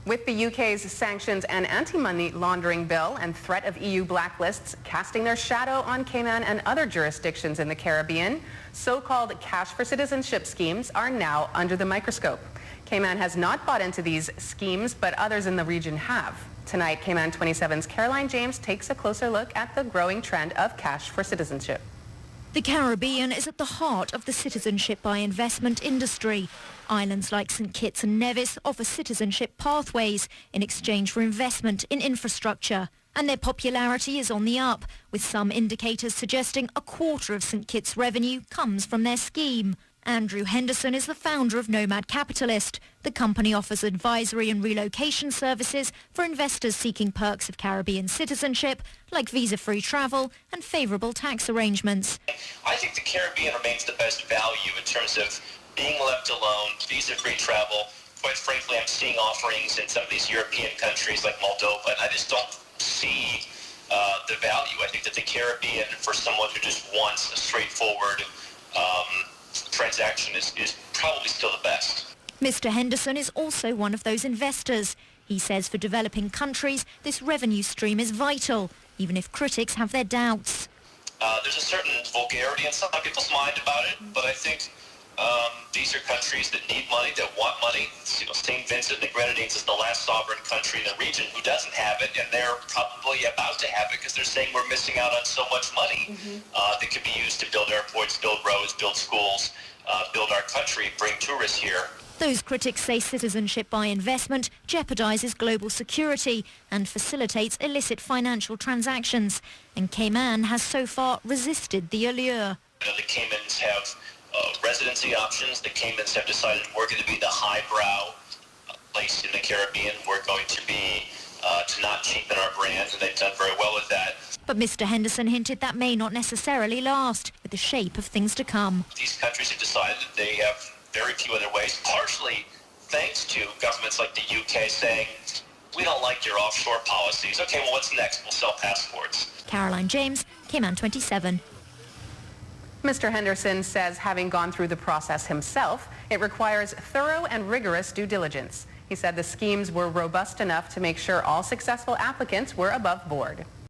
With the UK's sanctions and anti-money laundering bill and threat of EU blacklists casting their shadow on Cayman and other jurisdictions in the Caribbean, so-called cash for citizenship schemes are now under the microscope. Cayman has not bought into these schemes, but others in the region have. Tonight, Cayman 27's Caroline James takes a closer look at the growing trend of cash for citizenship. The Caribbean is at the heart of the citizenship by investment industry. Islands like St Kitts and Nevis offer citizenship pathways in exchange for investment in infrastructure. And their popularity is on the up, with some indicators suggesting a quarter of St Kitts' revenue comes from their scheme. Andrew Henderson is the founder of Nomad Capitalist. The company offers advisory and relocation services for investors seeking perks of Caribbean citizenship, like visa-free travel and favourable tax arrangements. I think the Caribbean remains the best value in terms of being left alone, visa-free travel. Quite frankly, I'm seeing offerings in some of these European countries like Moldova, and I just don't see the value. I think that the Caribbean, for someone who just wants a straightforward transaction, is probably still the best. Mr. Henderson is also one of those investors. He says for developing countries, this revenue stream is vital, even if critics have their doubts. There's a certain vulgarity in some people's mind about it, but I think these are countries that need money, that want money. St. Vincent and the Grenadines is the last sovereign country in the region who doesn't have it, and they're probably about to have it because they're saying we're missing out on so much money that could be used to build airports, build roads, build schools, build our country, bring tourists here. Those critics say citizenship by investment jeopardizes global security and facilitates illicit financial transactions. And Cayman has so far resisted the allure. The Caymans have residency options. The Caymans have decided we're going to be the highbrow place in the Caribbean. We're going to be to not cheapen our brand, and they've done very well with that. But Mr. Henderson hinted that may not necessarily last, with the shape of things to come. These countries have decided that they have very few other ways, partially thanks to governments like the UK saying, we don't like your offshore policies. Okay, well, what's next? We'll sell passports. Caroline James, Cayman 27. Mr. Henderson says having gone through the process himself, it requires thorough and rigorous due diligence. He said the schemes were robust enough to make sure all successful applicants were above board.